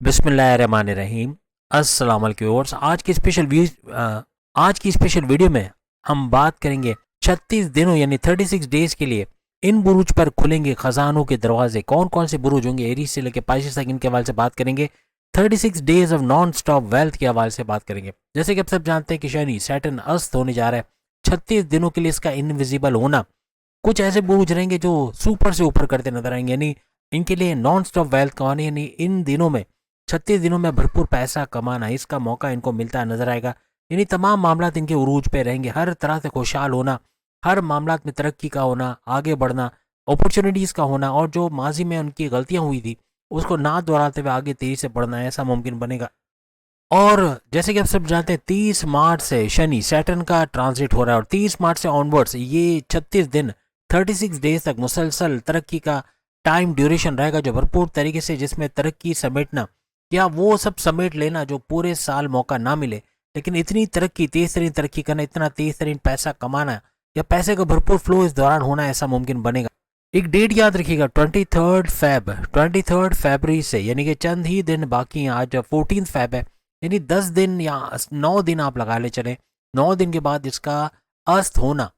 बिस्मिल्लाहिर्रहमानिर्रहीम। अस्सलाम वालेकुम व्यूअर्स। आज की स्पेशल वीडियो में हम बात करेंगे 36 दिनों यानी 36 डेज के लिए इन बुरुज पर खुलेंगे खजानों के दरवाजे। कौन कौन से बुरुज होंगे, एरीज से लेकर पाइसेस तक, इनके हवाले से बात करेंगे। 36 days of non stop wealth के हवाले से बात करेंगे। जैसे कि आप सब जानते हैं कि शनि सैटर्न अस्त होने जा रहा है। 36 दिनों के लिए इसका इनविजिबल होना, कुछ ऐसे बुरुज रहेंगे जो सुपर से ऊपर करते नजर आएंगे, यानी इनके लिए नॉन स्टॉप वेल्थ कमाने, यानी इन दिनों में 36 दिनों में भरपूर पैसा कमाना, इसका मौका इनको मिलता नजर आएगा। यानी तमाम मामला इनके उरूज पे रहेंगे, हर तरह से खुशहाल होना, हर मामला में तरक्की का होना, आगे बढ़ना, अपॉर्चुनिटीज़ का होना, और जो माजी में उनकी गलतियां हुई थी उसको ना दोहराते हुए आगे तेजी से बढ़ना, ऐसा मुमकिन बनेगा। और जैसे कि आप सब जानते हैं 30 मार्च से शनि सैटर्न का ट्रांजिट हो रहा है, और 30 मार्च से ऑनवर्ड्स ये 36 दिन 36 डेज तक मुसलसल तरक्की का टाइम ड्यूरेशन रहेगा, जो भरपूर तरीके से जिसमें तरक्की समेटना या वो सब समेट लेना जो पूरे साल मौका ना मिले, लेकिन इतनी तरक्की, तेज तरीन तरक्की करना, इतना तेज तरीन पैसा कमाना या पैसे का भरपूर फ्लो इस दौरान होना, ऐसा मुमकिन बनेगा। एक डेट याद रखिएगा, 23 फरवरी से, यानी कि चंद ही दिन बाकी हैं। आज 14 फेब है, यानी 10 दिन या 9 दिन आप लगा ले चलें। 9 दिन के बाद इसका अस्त होना,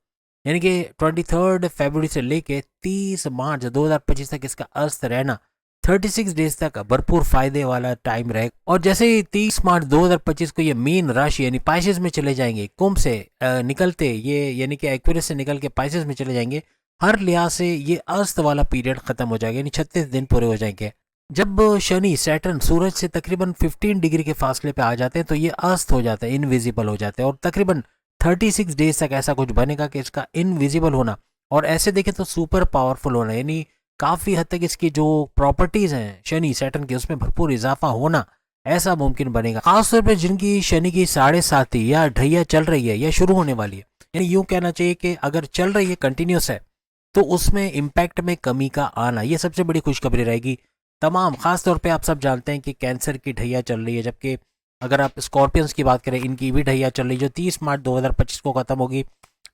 यानी कि 23 फरवरी से लेके 30 मार्च 2025 तक इसका अस्त रहना, 36 डेज तक भरपूर फायदे वाला टाइम रहेगा। और जैसे ही 30 मार्च 2025 को ये मीन राशि यानी पाइसेस में चले जाएंगे, कुंभ से निकलते ये, यानी कि एक्वेरियस से निकल के पाइसेस में चले जाएंगे, हर लिहाज से ये अस्त वाला पीरियड खत्म हो जाएगा, यानी 36 दिन पूरे हो जाएंगे। जब शनि सैटर्न सूरज से तकरीबन 15 डिग्री के फासले पे आ जाते हैं तो ये अस्त हो जाता है, इनविजिबल हो जाते हैं, और तकरीबन 36 डेज तक ऐसा कुछ बनेगा कि इसका इनविजिबल होना, और ऐसे देखें तो सुपर पावरफुल होना, यानी काफ़ी हद तक इसकी जो प्रॉपर्टीज़ हैं शनि सैटर्न की उसमें भरपूर इजाफा होना, ऐसा मुमकिन बनेगा। खासतौर पर जिनकी शनि की 7.5 या ढैया चल रही है या शुरू होने वाली है, यानी यूँ कहना चाहिए कि अगर चल रही है, कंटिन्यूस है, तो उसमें इम्पैक्ट में कमी का आना, ये सबसे बड़ी खुशखबरी रहेगी। तमाम खास तौर पे आप सब जानते हैं कि कैंसर की ढैया चल रही है, जबकि अगर आप स्कॉर्पियंस की बात करें, इनकी भी ढैया चल रही है जो 30 मार्च 2025 को खत्म होगी।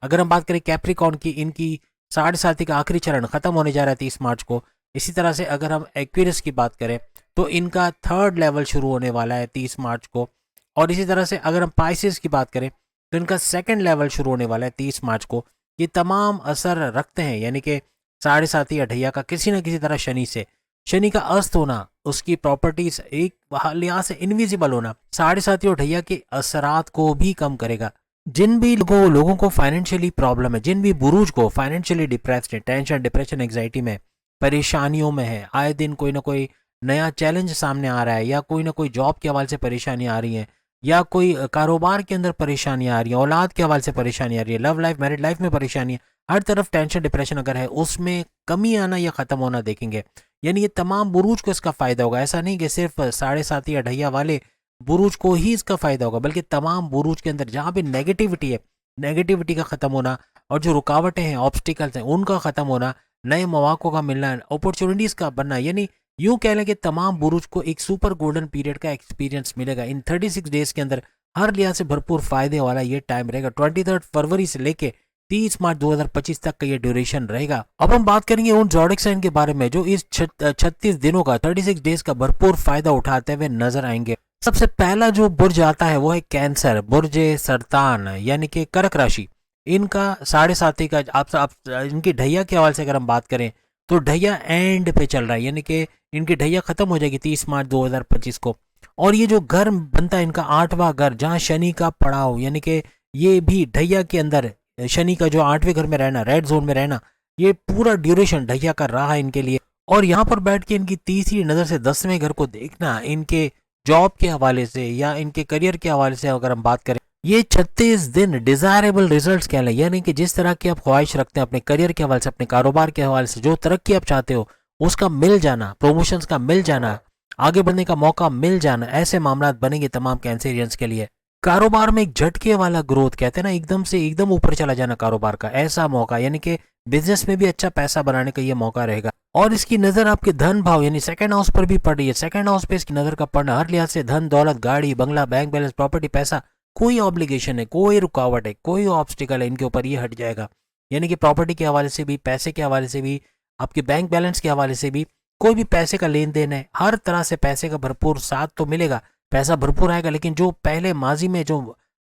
अगर हम बात करें कैप्रिकॉर्न की, इनकी 7.5 का आखिरी चरण खत्म होने जा रहा है 30 मार्च को। इसी तरह से अगर हम एक्वेरियस की बात करें तो इनका 3rd लेवल शुरू होने वाला है 30 मार्च को। और इसी तरह से अगर हम पाइसेस की बात करें तो इनका 2nd लेवल शुरू होने वाला है 30 मार्च को। ये तमाम असर रखते हैं, यानी कि 7.5 या ढैया का किसी न किसी तरह शनि से, शनि का अस्त होना, उसकी प्रॉपर्टीज एक लिहाज से इनविजिबल होना 7.5 और ढैया के असरात को भी कम करेगा। जिन भी लोगों को फाइनेंशियली प्रॉब्लम है, जिन भी बुरुज को फाइनेंशियली डिप्रेस्ड है, टेंशन, डिप्रेशन, एंग्जाइटी में, परेशानियों में है, आए दिन कोई ना कोई नया चैलेंज सामने आ रहा है, या कोई ना कोई जॉब के हवाले से परेशानी आ रही है, या कोई कारोबार के अंदर परेशानी आ रही है, औलाद के हवाले से परेशानी आ रही है, लव लाइफ, मैरिड लाइफ में परेशानी है, हर तरफ टेंशन, डिप्रेशन अगर है, उसमें कमी आना या ख़त्म होना देखेंगे। यानी ये तमाम बुरूज को इसका फ़ायदा होगा। ऐसा नहीं कि सिर्फ 7.5 या ढैया वाले बुरूज को ही इसका फ़ायदा होगा, बल्कि तमाम बुरूज के अंदर जहाँ भी नेगेटिविटी है, नेगेटिविटी का ख़त्म होना, और जो रुकावटें हैं, ऑब्स्टिकल्स हैं, उनका ख़त्म होना, नए मौक़ों का मिलना, अपॉर्चुनिटीज़ का बनना, यानी यूँ कह लें कि तमाम बुरुज को एक सुपर गोल्डन पीरियड का एक्सपीरियंस मिलेगा इन 36 डेज के अंदर। हर लिहाज से भरपूर फायदे वाला ये टाइम रहेगा। 23 फरवरी से लेके 30 मार्च 2025 तक का ये ड्यूरेशन रहेगा। अब हम बात करेंगे उन ज़ोडिक साइन के बारे में जो इस 36 दिनों का, 36 डेज का भरपूर फायदा उठाते हुए नजर आएंगे। सबसे पहला जो बुर्ज आता है वो है कैंसर, बुर्ज सरतान, यानी कि कर्क राशि। इनका 7.5 का आप इनकी ढैया के हवाले से अगर हम बात करें तो ढैया एंड पे चल रहा है, यानी कि इनकी ढैया खत्म हो जाएगी 30 मार्च 2025 को। और ये जो घर बनता है इनका 8वां घर, जहाँ शनि का पड़ाव, यानी कि ये भी ढैया के अंदर शनि का जो 8वें घर में रहना, रेड जोन में रहना, ये पूरा ड्यूरेशन ढैया का रहा है इनके लिए। और यहाँ पर बैठ के इनकी तीसरी नज़र से 10वें घर को देखना, इनके जॉब के हवाले से या इनके करियर के हवाले से अगर हम बात करें, ये 36 दिन डिजायरेबल रिजल्ट्स क्या है, यानी कि जिस तरह की आप ख्वाहिश रखते हैं अपने करियर के हवाले से, अपने कारोबार के हवाले से, जो तरक्की आप चाहते हो उसका मिल जाना, प्रमोशंस का मिल जाना, आगे बढ़ने का मौका मिल जाना, ऐसे मामला बनेंगे तमाम कैंसेरियंस के लिए। कारोबार में एक झटके वाला ग्रोथ, कहते हैं ना, एकदम से एकदम ऊपर चला जाना कारोबार का, ऐसा मौका, यानी कि बिजनेस में भी अच्छा पैसा बनाने का ये मौका रहेगा। और इसकी नजर आपके धन भाव यानी सेकंड हाउस पर भी पड़ रही है। सेकंड हाउस पे इसकी नजर का पड़ना हर लिहाज से धन दौलत, गाड़ी बंगला, बैंक बैलेंस, प्रॉपर्टी, पैसा, कोई ऑब्लिगेशन है, कोई रुकावट है, कोई ऑब्स्टिकल है, इनके ऊपर ये हट जाएगा। यानी कि प्रॉपर्टी के हवाले से भी, पैसे के हवाले से भी, आपके बैंक बैलेंस के हवाले से भी कोई भी पैसे का लेन देन है, हर तरह से पैसे का भरपूर साथ तो मिलेगा, पैसा भरपूर आएगा, लेकिन जो पहले माजी में जो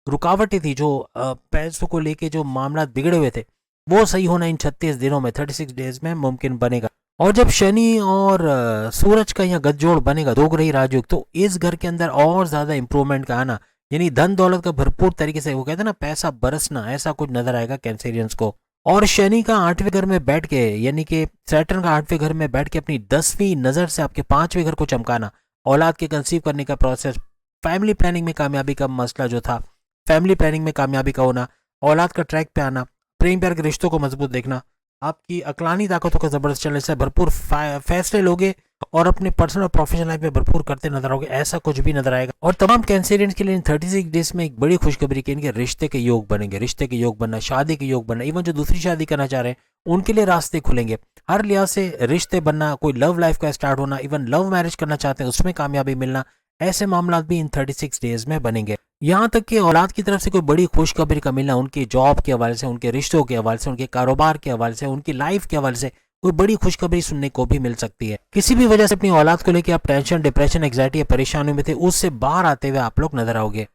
रुकावटें थी, जो पैसों को लेके जो मामला बिगड़े हुए थे, वो सही होना इन 36 दिनों में, 36 डेज में मुमकिन बनेगा। और जब शनि और सूरज का यहाँ गठजोड़ बनेगा, दो ग्रही राजयोग, तो इस घर के अंदर और ज्यादा इंप्रूवमेंट का आना, यानी धन दौलत का भरपूर तरीके से, वो कहते हैं ना पैसा बरसना, ऐसा कुछ नजर आएगा कैंसेरियंस को। और शनि का 8वें घर में बैठ के, यानी कि सैटर्न का 8वें घर में बैठ के अपनी 10वीं नजर से आपके 5वें घर को चमकाना, औलाद के कंसीव करने का प्रोसेस, फैमिली प्लानिंग में कामयाबी का मसला जो था, फैमिली प्लानिंग में कामयाबी का होना, औलाद का ट्रैक पे आना, प्रेम प्यार के रिश्तों को मजबूत देखना, आपकी अकलानी ताकतों का जबरदस्त चलने से भरपूर फैसले लोगे और अपने पर्सनल और प्रोफेशनल लाइफ में भरपूर करते नजर आओगे, ऐसा कुछ भी नजर आएगा। और तमाम कैंसेरियंस के लिए इन 36 डेज में एक बड़ी खुशखबरी कि इनके रिश्ते के योग बनेंगे, रिश्ते के योग बनना, शादी के योग बनना, इवन जो दूसरी शादी करना चाह रहे हैं उनके लिए रास्ते खुलेंगे, हर लिहाज से रिश्ते बनना, कोई लव लाइफ का स्टार्ट होना, इवन लव मैरिज करना चाहते हैं उसमें कामयाबी मिलना, ऐसे मामला भी इन 36 डेज में बनेंगे। यहाँ तक कि औलाद की तरफ से कोई बड़ी खुशखबरी का मिलना, उनकी जॉब के हवाले से, उनके रिश्तों के हवाले से, उनके कारोबार के हवाले से, उनकी लाइफ के हवाले से कोई बड़ी खुशखबरी सुनने को भी मिल सकती है। किसी भी वजह से अपनी औलाद को लेकर आप टेंशन, डिप्रेशन, एंग्जाइटी या परेशानियों में थे, उससे बाहर आते हुए आप लोग नजर आओगे।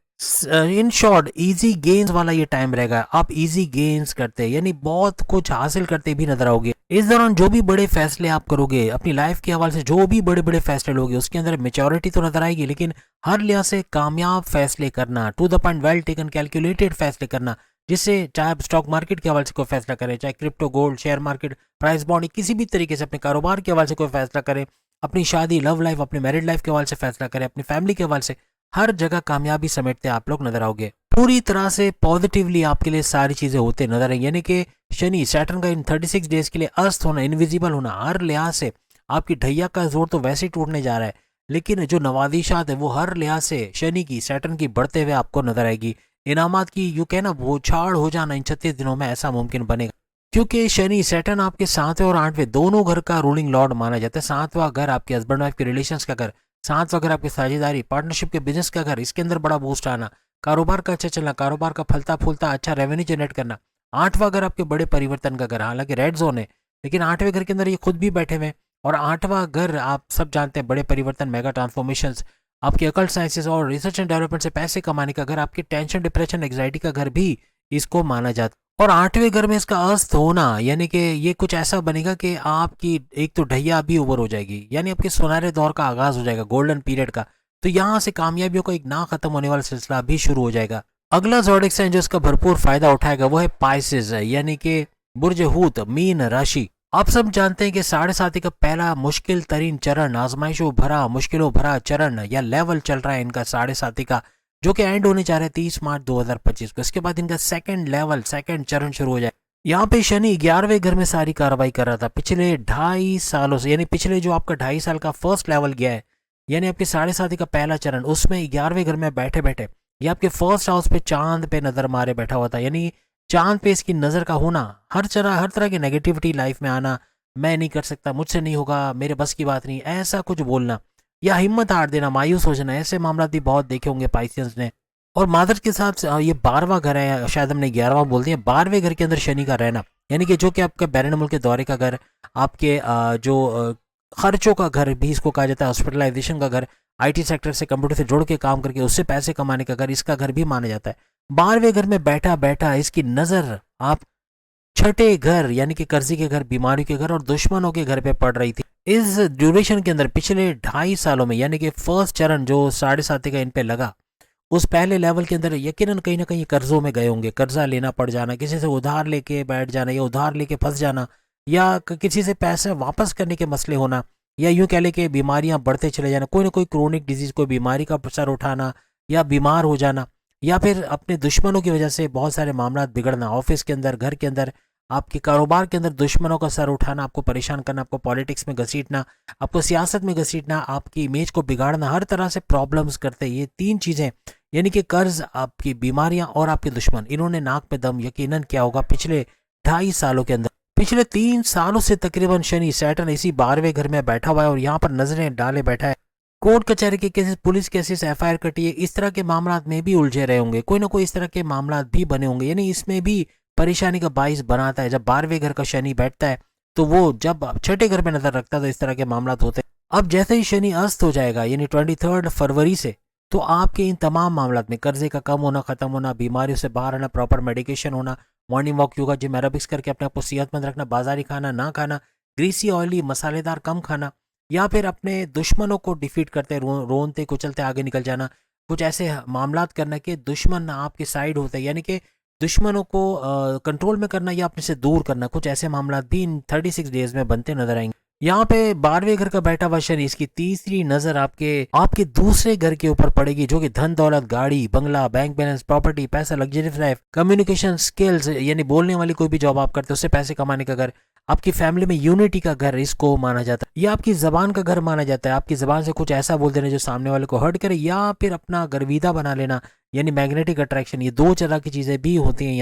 इन शॉर्ट इजी गेन्स वाला ये टाइम रहेगा, आप इजी गेन्स करते यानी बहुत कुछ हासिल करते भी नजर आओगे। इस दौरान जो भी बड़े फैसले आप करोगे अपनी लाइफ के हवाले से, जो भी बड़े बड़े फैसले लोगे, उसके अंदर मेच्योरिटी तो नजर आएगी, लेकिन हर लिहाज से कामयाब फैसले करना, to the point, well taken, calculated फैसले करना, जिससे चाहे आप स्टॉक मार्केट के हवाले से कोई फैसला करें, चाहे crypto, gold, share market, price bond, किसी भी तरीके से अपने कारोबार के हवाले से कोई फैसला करें, अपनी शादी, लव लाइफ, अपनी मैरिड लाइफ के हवाले से फैसला करें, अपनी फैमिली के हवाले से, हर जगह कामयाबी समेटते आप लोग नजर आओगे। पूरी तरह से पॉजिटिवली आपके लिए सारी चीजें होते नजर आएंगी, यानी कि शनि सैटर्न का इन 36 डेज के लिए अस्त होना, इनविजिबल होना, हर लिहाज से आपकी ढैया का जोर तो वैसे ही टूटने जा रहा है, लेकिन जो नवादिशात है वो हर लिहाज से शनि की, सैटर्न की बढ़ते हुए आपको नजर आएगी। इनामात की यू कहना वो छाड़ हो जाना इन 36 दिनों में ऐसा मुमकिन बनेगा, क्योंकि शनि सैटर्न आपके 7वें और 8वें दोनों घर का रूलिंग लॉर्ड माना जाता है। 7वां घर आपके हस्बैंड वाइफ के रिलेशंस का घर, 7वां घर आपकी साझेदारी, पार्टनरशिप के बिजनेस का घर, इसके अंदर बड़ा बूस्ट आना, कारोबार का अच्छा चलना, कारोबार का फलता फूलता अच्छा रेवेन्यू जनरेट करना। 8वां घर आपके बड़े परिवर्तन का घर, हालांकि रेड जोन है, लेकिन 8वें घर के अंदर ये खुद भी बैठे हुए हैं। और 8वां घर आप सब जानते हैं, बड़े परिवर्तन, मेगा ट्रांसफॉर्मेशंस, आपके अकल्ट साइंसेस और रिसर्च एंड डेवलपमेंट से पैसे कमाने का घर, आपके टेंशन, डिप्रेशन, एग्जाइटी का घर भी इसको माना जाता है। और 8वें घर में इसका अस्त होना, यानी कि ये कुछ ऐसा बनेगा कि आपकी एक तो ढैया भी ओवर हो जाएगी, यानी आपके सुनहरे दौर का आगाज हो जाएगा, गोल्डन पीरियड का। तो यहाँ से कामयाबियों का एक ना खत्म होने वाला सिलसिला भी शुरू हो जाएगा। अगला ज़ोडिक साइन जो इसका भरपूर फायदा उठाएगा वो है पाइसेस, यानी कि बुर्ज हूत, मीन राशि। आप सब जानते हैं कि 7.5 का पहला मुश्किल तरीन चरण, आजमाइशों भरा, मुश्किलों भरा चरण या लेवल चल रहा है इनका 7.5 का, जो कि एंड होने जा रहा है 30 मार्च 2025 को। इसके बाद इनका सेकंड लेवल, सेकंड चरण शुरू हो जाए। यहाँ पे शनि 11वें घर में सारी कार्रवाई कर रहा था पिछले 2.5 सालों से, यानी पिछले जो आपका 2.5 साल का फर्स्ट लेवल गया है, यानी आपके 7.5 का पहला चरण, उसमें 11वें घर में बैठे बैठे ये आपके फर्स्ट हाउस पे चांद पे नजर मारे बैठा हुआ था, यानी चांद पे इसकी नजर का होना, हर तरह की नेगेटिविटी लाइफ में आना, मैं नहीं कर सकता, मुझसे नहीं होगा, मेरे बस की बात नहीं, ऐसा कुछ बोलना या हिम्मत हार देना, मायूस हो जाना, ऐसे मामला भी बहुत देखे होंगे पाइसियंस ने। और मादर के साथ ये 12वां घर है, शायद हमने 11वां बोल दिया, 12वें घर के अंदर शनि का रहना, यानी कि जो कि आपका बैरन मुल्क के दौरे का घर, आपके जो खर्चों का घर भी इसको कहा जाता है, हॉस्पिटलाइजेशन का घर, आईटी सेक्टर से, कंप्यूटर से जुड़ के काम करके उससे पैसे कमाने का घर, इसका घर भी माना जाता है। 12वें घर में बैठा बैठा इसकी नजर आप 6ठे घर, यानी कि कर्जी के घर, बीमारी के घर और दुश्मनों के घर पे पड़ रही थी। इस ड्यूरेशन के अंदर पिछले 2.5 सालों में, यानी कि फर्स्ट चरण जो 7.5 का इन पे लगा, उस पहले लेवल के अंदर यकीनन कहीं ना कहीं कर्जों में गए होंगे, कर्जा लेना पड़ जाना, किसी से उधार लेके बैठ जाना या उधार लेके फंस जाना, या किसी से पैसे वापस करने के मसले होना, या यूं कह ले कि बीमारियां बढ़ते चले जाना, कोई ना कोई क्रोनिक डिजीज, कोई बीमारी का सर उठाना या बीमार हो जाना, या फिर अपने दुश्मनों की वजह से बहुत सारे मामला बिगड़ना, ऑफिस के अंदर, घर के अंदर, आपके कारोबार के अंदर दुश्मनों का सर उठाना, आपको परेशान करना, आपको पॉलिटिक्स में घसीटना, आपको सियासत में घसीटना, आपकी इमेज को बिगाड़ना, हर तरह से प्रॉब्लम्स करते, ये 3 चीजें, यानी कि कर्ज, आपकी बीमारियां और आपके दुश्मन, इन्होंने नाक पे दम यकीनन क्या होगा पिछले 2.5 सालों के अंदर। पिछले 3 सालों से तकरीबन शनि सैटर्न इसी 12वें घर में बैठा हुआ है और यहाँ पर नजरें डाले बैठा है। कोर्ट कचहरी के केसेस, पुलिस केसेस, एफआईआर कटी है, इस तरह के मामला में भी उलझे रहे होंगे, कोई ना कोई इस तरह के मामला भी बने होंगे, यानी इसमें भी परेशानी का बाइस बनाता है जब 12वें घर का शनि बैठता है। तो वो जब छठे घर पे नजर रखता है तो इस तरह के मामला होते हैं। अब जैसे ही शनि अस्त हो जाएगा यानी 23 फरवरी से, तो आपके इन तमाम मामला में कर्जे का कम होना, खत्म होना, बीमारियों से बाहर आना, प्रॉपर मेडिकेशन होना, morning walk, yoga, gym, aerobics करके अपने आप को सेहतमंद रखना, बाजारी खाना ना खाना, ग्रीसी ऑयली मसालेदार कम खाना, या फिर अपने दुश्मनों को डिफीट करते रोनते कुचलते आगे निकल जाना, कुछ ऐसे मामलात करना कि दुश्मन आपके साइड होते हैं, यानी कि दुश्मनों को कंट्रोल में करना या अपने से दूर करना, कुछ ऐसे मामला भी इन 36 डेज में बनते नजर आएंगे। यहाँ पे 12वें घर का बैठा हुआ शनि, इसकी तीसरी नजर आपके आपके दूसरे घर के ऊपर पड़ेगी, जो कि धन दौलत, गाड़ी बंगला, बैंक बैलेंस, प्रॉपर्टी, पैसा, लग्जरियस लाइफ, कम्युनिकेशन स्किल्स यानी बोलने वाली कोई भी जॉब आप करते हो उससे पैसे कमाने का घर, आपकी फैमिली में यूनिटी का घर इसको माना जाता है, या आपकी जबान का घर माना जाता है, आपकी जबान से कुछ ऐसा बोल देना जो सामने वाले को हर्ट करे, या फिर अपना गर्विदा बना लेना यानी मैग्नेटिक अट्रैक्शन। ये दो तरह की चीजें भी होती हैं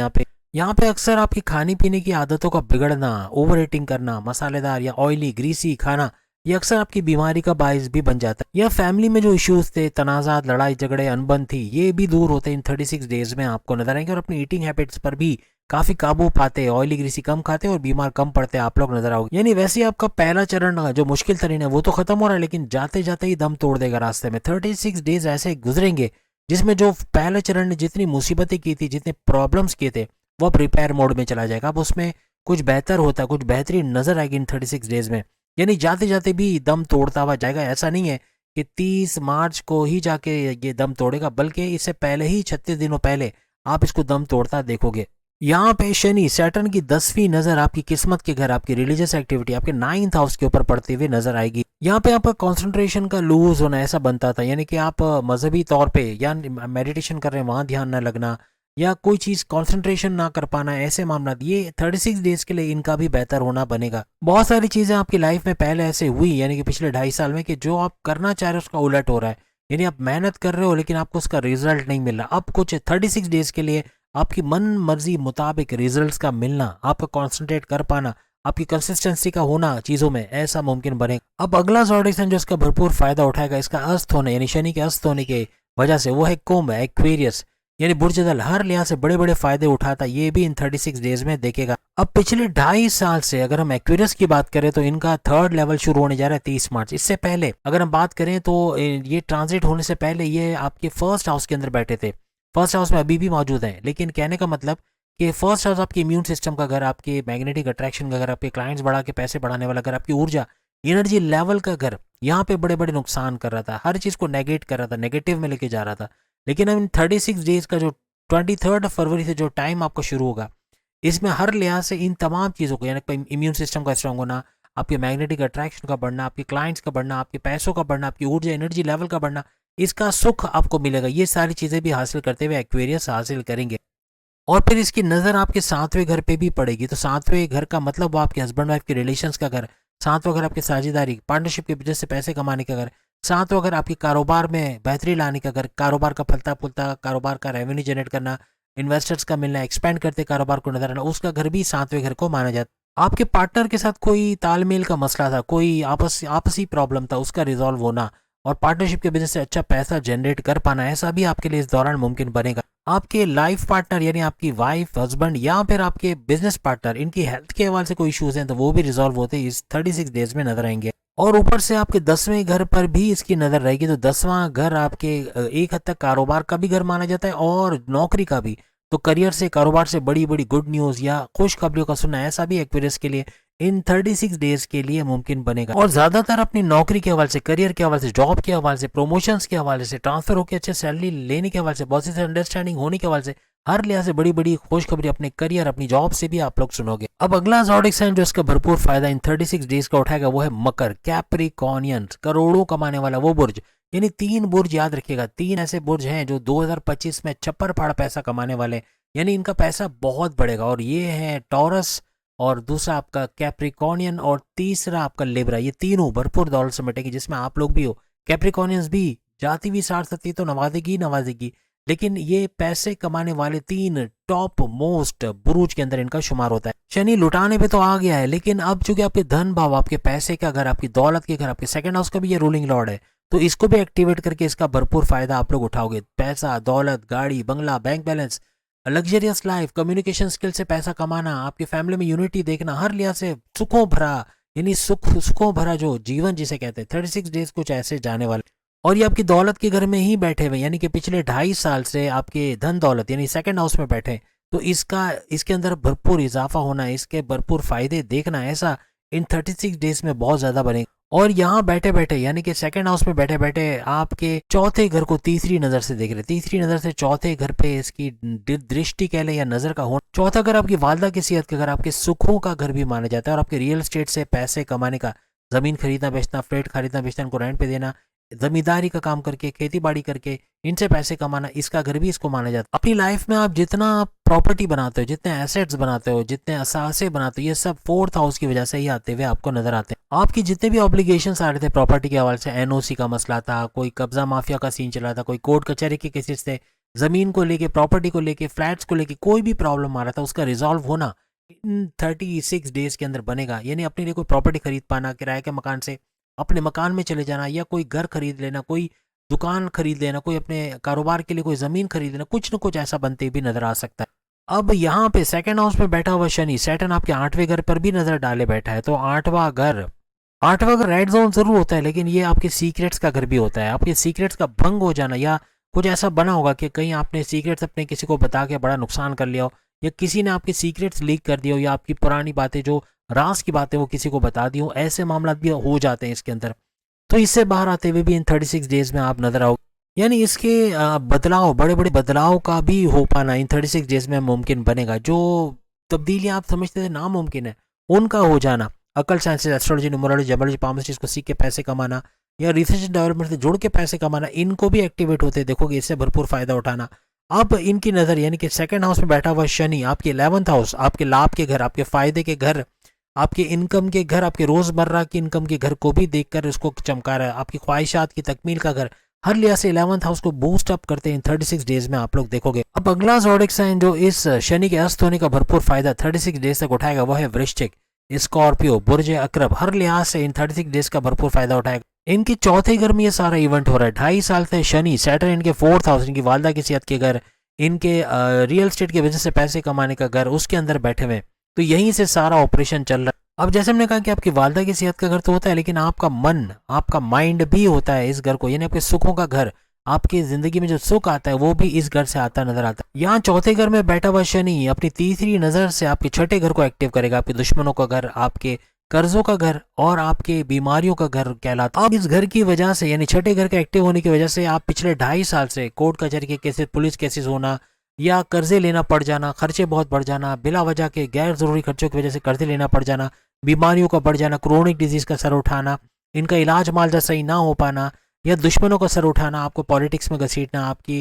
यहाँ पे अक्सर आपकी खाने पीने की आदतों का बिगड़ना, ओवर ईटिंग करना, मसालेदार या ऑयली ग्रीसी खाना, ये अक्सर आपकी बीमारी का बायस भी बन जाता है। या फैमिली में जो इश्यूज थे, तनाजात, लड़ाई झगड़े, अनबन थी, ये भी दूर होते इन 36 डेज में आपको नजर आएंगे, और अपनी ईटिंग हैबिट्स पर भी काफी काबू पाते, ऑयली ग्रीसी कम खाते और बीमार कम पड़ते आप लोग नजर आओगे। यानी वैसे ही आपका पहला चरण जो मुश्किल तरीन है वो तो खत्म हो रहा है, लेकिन जाते जाते ही दम तोड़ देगा रास्ते में। 36 डेज ऐसे गुजरेंगे जिसमें जो पहले चरण ने जितनी मुसीबतें की थी, जितने प्रॉब्लम्स किए थे, वो अब रिपेयर मोड में चला जाएगा। अब उसमें कुछ बेहतर होता है, कुछ बेहतरीन नजर आएगी इन 36 डेज में। यानी जाते जाते भी दम तोड़ता हुआ जाएगा। ऐसा नहीं है कि 30 मार्च को ही जाके ये दम तोड़ेगा, बल्कि इससे पहले ही 36 दिनों पहले आप इसको दम तोड़ता देखोगे। यहाँ पे शनि सैटर्न की 10वीं नजर आपकी किस्मत के घर, आपकी रिलीजियस एक्टिविटी, आपके 9th हाउस के ऊपर पड़ती हुई नजर आएगी। यहाँ पे आपका कंसंट्रेशन का लूज होना ऐसा बनता था, यानी कि आप मजहबी तौर पे या मेडिटेशन कर रहे हैं वहां ध्यान न लगना, या कोई चीज कंसंट्रेशन ना कर पाना, ऐसे मामला ये 36 डेज के लिए इनका भी बेहतर होना बनेगा। बहुत सारी चीजें आपकी लाइफ में पहले ऐसे हुई, यानी कि पिछले 2.5 साल में, कि जो आप करना चाह रहे हो उसका उलट हो रहा है। यानी आप मेहनत कर रहे हो लेकिन आपको उसका रिजल्ट नहीं मिल रहा। अब कुछ 36 डेज के लिए आपकी मन मर्जी मुताबिक रिजल्ट्स का मिलना, आपका कॉन्सेंट्रेट कर पाना, आपकी कंसिस्टेंसी का होना चीजों में, ऐसा मुमकिन बनेगा। अब अगला ज़ोडिएक साइन जो इसका भरपूर फायदा उठाएगा इसका अस्त होने यानी शनि के अस्त होने की वजह से, वो है कुंभ, एक्वेरियस यानी बुर्ज दल। हर लिहाज से बड़े बड़े फायदे उठाता, ये भी इन 36 डेज में देखेगा। अब पिछले 2.5 साल से अगर हम एक्वेरियस की बात करें तो इनका 3rd लेवल शुरू होने जा रहा है 30 मार्च। इससे पहले अगर हम बात करें तो ये ट्रांजिट होने से पहले ये आपके फर्स्ट हाउस के अंदर बैठे थे। फर्स्ट हाउस में अभी भी मौजूद हैं, लेकिन कहने का मतलब कि फर्स्ट हाउस आपके इम्यून सिस्टम का घर, आपके मैग्नेटिक अट्रैक्शन का घर, आपके क्लाइंट्स बढ़ा के पैसे बढ़ाने वाला घर, आपकी ऊर्जा एनर्जी लेवल का घर, यहाँ पे बड़े बड़े नुकसान कर रहा था, हर चीज को नेगेट कर रहा था, नेगेटिव में लेके जा रहा था। लेकिन अब इन 36 डेज का जो 23 फरवरी से जो टाइम आपका शुरू होगा, इसमें हर लिहाज से इन तमाम चीज़ों को, यानी इम्यून सिस्टम का स्ट्रांग होना, आपके मैग्नेटिक अट्रैक्शन का बढ़ना, आपके क्लाइंट्स का बढ़ना, आपके पैसों का बढ़ना, आपकी ऊर्जा एनर्जी लेवल का बढ़ना, इसका सुख आपको मिलेगा। ये सारी चीज़ें भी हासिल करते हुए एक्वेरियस हासिल करेंगे। और फिर इसकी नज़र आपके 7वें घर पे भी पड़ेगी। तो 7वें घर का मतलब वो आपके हस्बैंड वाइफ के रिलेशंस का घर, 7वां घर आपकी साझेदारी पार्टनरशिप के वजह से पैसे कमाने का घर, 7वां घर आपके कारोबार में बेहतरी लाने का घर, कारोबार का फलता फूलता कारोबार का रेवेन्यू जनरेट करना, इन्वेस्टर्स का मिलना, एक्सपेंड करते कारोबार को नजर आना, उसका घर भी 7वें घर को माना जाता है। आपके पार्टनर के साथ कोई तालमेल का मसला था, कोई आपसी प्रॉब्लम था, उसका रिजॉल्व होना और पार्टनरशिप की वजह से अच्छा पैसा जनरेट कर पाना, ऐसा भी आपके लिए इस दौरान मुमकिन बनेगा। आपके लाइफ पार्टनर यानी आपकी वाइफ, हस्बैंड या फिर आपके बिजनेस पार्टनर, इनकी हेल्थ के हवाले से कोई इश्यूज हैं तो वो भी रिजॉल्व होते इस 36 डेज में नजर आएंगे। और ऊपर से आपके 10वें घर पर भी इसकी नजर रहेगी। तो 10वां घर आपके एक हद तक कारोबार का भी घर माना जाता है और नौकरी का भी। तो करियर से, कारोबार से बड़ी बड़ी गुड न्यूज या खुशखबरियों का सुनना, ऐसा भी एक्वेरियस के लिए इन 36 डेज के लिए मुमकिन बनेगा। और ज्यादातर अपनी नौकरी के हवाले से, करियर के हवाले से, जॉब के हवाले से, प्रमोशंस के हवाले से, ट्रांसफर होकर अच्छे सैलरी लेने के हवाले से, बॉसेस से अंडरस्टैंडिंग होने के हवाले से, हर लिहाज से बड़ी बड़ी खुशखबरी अपने करियर, अपनी जॉब से भी आप लोग सुनोगे। अब अगला ज़ोडिएक साइन जो इसका भरपूर फायदा इन 36 डेज का उठाएगा वो है मकर, कैप्रिकॉर्नियन, करोड़ों कमाने वाला वो बुर्ज। यानी 3 बुर्ज याद रखिएगा, 3 ऐसे बुर्ज हैं जो 2025 में छप्पर फाड़ पैसा कमाने वाले, यानी इनका पैसा बहुत बढ़ेगा। और ये है टॉरस, और दूसरा आपका कैप्रिकॉर्नियन, और तीसरा आपका लिब्रा। ये तीनों भरपूर दौलत समेटेगी, जिसमें आप लोग भी हो। कैप्रिकॉर्नियंस भी जाती हुई साढ़ सती तो नवाजेगी नवाजेगी, लेकिन ये पैसे कमाने वाले 3 टॉप मोस्ट बुरूज के अंदर इनका शुमार होता है। शनि लुटाने पे तो आ गया है, लेकिन अब चूंकि आपके धन भाव, आपके पैसे का घर, आपकी दौलत के घर, आपके सेकंड हाउस का भी ये रूलिंग लॉर्ड है, तो इसको भी एक्टिवेट करके इसका भरपूर फायदा आप लोग उठाओगे। पैसा, दौलत, गाड़ी, बंगला, bank balance, luxurious life, communication skill से पैसा कमाना, आपकी फैमिली में यूनिटी देखना, हर लिहाज से सुखों भरा, यानी सुखों भरा जो जीवन जिसे कहते हैं 36 डेज कुछ ऐसे जाने वाले। और ये आपकी दौलत के घर में ही बैठे हुए, यानी कि पिछले 2.5 साल से आपके धन दौलत यानी सेकंड हाउस में बैठे, तो इसके अंदर भरपूर इजाफा होना, इसके भरपूर फायदे देखना, ऐसा इन 36 डेज में बहुत ज्यादा बनेगा। और यहाँ बैठे बैठे यानी कि सेकंड हाउस में बैठे बैठे आपके चौथे घर को तीसरी नजर से देख रहे, तीसरी नजर से चौथे घर पे इसकी दृष्टि कह ले या नजर का होना। चौथा घर आपकी वालदा की सेहत का घर, आपके सुखों का घर भी माना जाता है, और आपके रियल एस्टेट से पैसे कमाने का, जमीन खरीदना बेचना, फ्लैट खरीदना बेचना, इनको रेंट पे देना, जमींदारी का काम करके, खेती बाड़ी करके इनसे पैसे कमाना, इसका घर भी इसको माना जाता है। अपनी लाइफ में आप जितना प्रॉपर्टी बनाते हो, जितने एसेट्स बनाते हो, जितने असासे बनाते हो, ये सब फोर्थ हाउस की वजह से ही आते हुए आपको नजर आते हैं। आपकी जितने भी ऑब्लिगेशंस आ रहे थे प्रॉपर्टी के हवाले से, एनओसी का मसला था, कोई कब्जा माफिया का सीन चला था, कोई कोर्ट कचहरी के केसेस थे, जमीन को लेके, प्रॉपर्टी को लेके, फ्लैट्स को लेके कोई भी प्रॉब्लम आ रहा था, उसका रिजॉल्व होना इन 36 डेज के अंदर बनेगा। यानी अपने लिए कोई प्रॉपर्टी खरीद पाना, किराए के मकान से अपने मकान में चले जाना, या कोई घर खरीद लेना, कोई दुकान खरीद लेना, कोई अपने कारोबार के लिए कोई जमीन खरीद लेना, कुछ न कुछ ऐसा बनते भी नजर आ सकता है। अब यहाँ पे सेकंड हाउस में बैठा हुआ शनि, सैटर्न आपके 8वें घर पर भी नजर डाले बैठा है, तो 8वां घर रेड जोन जरूर होता है, लेकिन ये आपके सीक्रेट्स का घर भी होता है। आपके सीक्रेट्स का भंग हो जाना, या कुछ ऐसा बना होगा कि कहीं आपने सीक्रेट्स अपने किसी को बता के बड़ा नुकसान कर लिया हो, या किसी ने आपके सीक्रेट्स लीक कर दिए हो, या आपकी पुरानी बातें जो राज की बातें वो किसी को बता दी हो, ऐसे मामला भी हो जाते हैं इसके अंदर। तो इससे बाहर आते हुए भी इन 36 डेज में आप नजर आओ, यानी इसके बदलाव, बड़े बड़े बदलाव का भी हो पाना इन 36 डेज में मुमकिन बनेगा। जो तब्दीलियां आप समझते थे नामुमकिन है, उनका हो जाना, अकल साइंसेज, एस्ट्रोलॉजी, न्यूमरोलॉजी, जबरदस्ती, पामस्ट्री को सीख के पैसे कमाना, या रिसर्च डेवलपमेंट से जुड़ के पैसे कमाना, इनको भी एक्टिवेट होते देखोगे, इससे भरपूर फायदा उठाना। अब इनकी नजर यानी कि सेकंड हाउस में बैठा हुआ शनि आपके 11th हाउस, आपके लाभ के घर, आपके फायदे के घर, आपके इनकम के घर, आपके रोजमर्रा की इनकम के घर को भी देखकर इसको चमका रहा है, आपकी ख्वाहिशात की तकमील का घर, हर लिहाज से 11th हाउस को बूस्ट अप करते हैं इन 36 डेज में आप लोग देखोगे। अब अगला ज़ोडिक साइन जो इस शनि के अस्त होने का भरपूर फायदा 36 डेज तक उठाएगा वो है वृश्चिक, स्कॉर्पियो, बुर्ज अकरब, हर लिहाज से इन 36 डेज का भरपूर फायदा उठाएगा। इनके चौथे घर में ये सारा इवेंट हो रहा है। 2.5 साल से शनि, सैटर्न इनके 4th हाउस, इनकी वालदा की सेहत के घर, इनके रियल एस्टेट के वजह से पैसे कमाने का घर, उसके अंदर बैठे हुए, तो यहीं से सारा ऑपरेशन चल रहा है। अब जैसे हमने कहा कि आपकी वालदा की सेहत का घर तो होता है, लेकिन आपका मन, आपका माइंड भी होता है इस घर को, यानी आपके सुखों का घर, आपकी जिंदगी में जो सुख आता है वो भी इस घर से आता नजर आता है। यहाँ चौथे घर में बैठा हुआ शनि अपनी तीसरी नजर से आपके छठे घर को एक्टिव करेगा, आपके दुश्मनों का घर, आपके कर्जों का घर और आपके बीमारियों का घर कहलाता है। अब इस घर की वजह से, यानी छठे घर के एक्टिव होने की वजह से, आप पिछले 2.5 साल से कोर्ट कचहरी के केसेस, पुलिस केसेस होना, या कर्जे लेना पड़ जाना, खर्चे बहुत बढ़ जाना, बिला वजह के गैर जरूरी खर्चों की वजह से कर्जे लेना पड़ जाना, बीमारियों का बढ़ जाना, क्रोनिक डिजीज का सर उठाना, इनका इलाज मालजा सही ना हो पाना, या दुश्मनों का सर उठाना, आपको पॉलिटिक्स में घसीटना, आपकी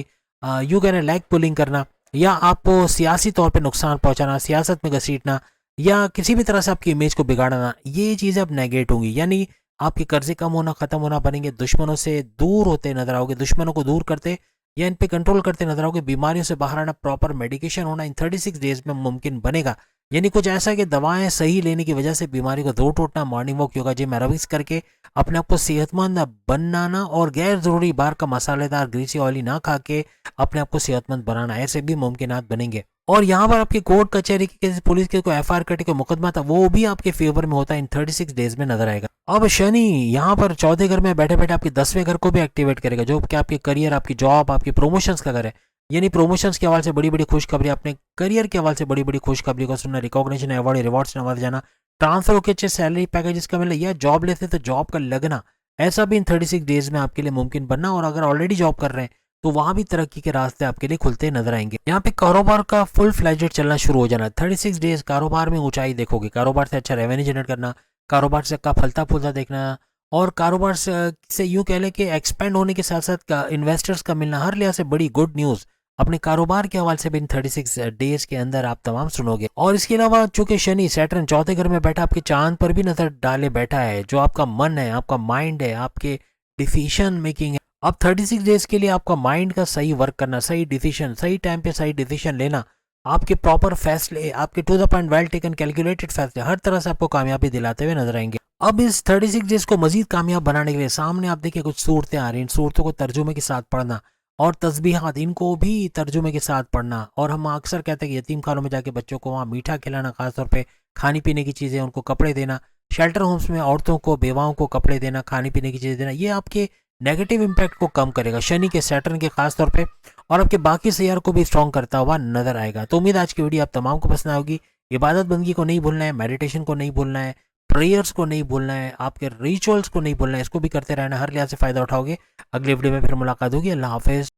यूं कहना लेग पुलिंग करना, या आपको सियासी तौर पे नुकसान पहुंचाना, सियासत में घसीटना, या किसी भी तरह से आपकी इमेज को बिगाड़ना, ये चीज़ें अब नेगेट होंगी। यानी आपके कर्जे कम होना, खत्म होना बनेंगे, दुश्मनों से दूर होते नजर आओगे, दुश्मनों को दूर करते या इन पे कंट्रोल करते नजर आओगे, बीमारियों से बाहर आना, प्रॉपर मेडिकेशन होना इन 36 डेज में मुमकिन बनेगा। यानी कुछ ऐसा कि दवाएं सही लेने की वजह से बीमारी को दूर टूटना, morning walk, yoga, gym, aerobics करके अपने आप को सेहतमंद बनाना, और गैर जरूरी बाहर का मसालेदार ग्रीसी ऑयली ना खा के अपने आप को सेहतमंद बनाना, ऐसे भी मुमकिनात बनेंगे। और यहाँ पर आपके कोर्ट कचहरी के पुलिस के कोई एफआईआर कटे कोई मुकदमा था, वो भी आपके फेवर में होता है इन 36 डेज में नजर आएगा। अब शनि यहाँ पर चौथे घर में बैठे बैठे आपके 10वें घर को भी एक्टिवेट करेगा, जो कि आपके करियर, आपकी जॉब, आपकी प्रमोशंस का घर है। यानी प्रमोशंस के हवाले से बड़ी बड़ी खुशखबरी, अपने करियर के हवाले से बड़ी बड़ी खुशखबरी को सुनना, रिकॉग्निशन, अवार्ड, रिवॉर्ड से नवाजा जाना, ट्रांसफर होकर अच्छे सैलरी पैकेजेस का मिलना, या जॉब लेते तो जॉब का लगना, ऐसा भी इन 36 डेज में आपके लिए मुमकिन बनना। और अगर ऑलरेडी जॉब कर रहे हैं तो वहां भी तरक्की के रास्ते आपके लिए खुलते नजर आएंगे। यहाँ पे कारोबार का फुल फ्लैजेड चलना शुरू हो जाना। 36 डेज कारोबार में ऊंचाई देखोगे, कारोबार से अच्छा रेवेन्यू जनरेट करना, कारोबार से का फलता फूलता देखना, और कारोबार से यूं कह लें कि एक्सपेंड होने के साथ साथ इन्वेस्टर्स का मिलना, हर लिहाज से बड़ी गुड न्यूज़ अपने कारोबार के हवाले से भी इन 36 डेज के अंदर आप तमाम सुनोगे। और इसके अलावा चूंकि शनि सैटर्न चौथे घर में बैठा आपके चांद पर भी नजर डाले बैठा है, जो आपका मन है, आपका माइंड है, आपके डिसीजन मेकिंग है। अब 36 डेज के लिए आपका माइंड का सही वर्क करना, सही डिसीजन, सही टाइम पे सही डिसीजन लेना, आपके प्रॉपर फैसले, आपके to the point well taken calculated फैसले हर तरह से आपको कामयाबी दिलाते हुए नजर आएंगे। अब इस 36 डेज को मजीद कामयाब बनाने के लिए सामने आप देखिए कुछ सूरतें आ रही हैं, इन सूरतों को तर्जुमे के साथ पढ़ना और तस्बीहात, इनको भी तर्जुमे के साथ पढ़ना। और हम अक्सर कहते हैं कि यतीम खानों में जाके बच्चों को वहाँ मीठा खिलाना, खासतौर पे खाने पीने की चीज़ें, उनको कपड़े देना, शेल्टर होम्स में औरतों को, बेवाओं को कपड़े देना, खाने पीने की चीज़ें देना, ये आपके नेगेटिव इम्पैक्ट को कम करेगा, शनि के, सैटर्न के खास तौर पे, और आपके बाकी सैयार को भी स्ट्रॉन्ग करता हुआ नजर आएगा। तो उम्मीद आज की वीडियो आप तमाम को पसंद आएगी। इबादत बंदगी को नहीं भूलना है, मेडिटेशन को नहीं भूलना है, प्रेयर्स को नहीं भूलना है, आपके रिचुअल्स को नहीं भूलना है, इसको भी करते रहना, हर लिहाज से फ़ायदा उठाओगे। अगले वीडियो में फिर मुलाकात होगी। अल्लाह हाफिज़।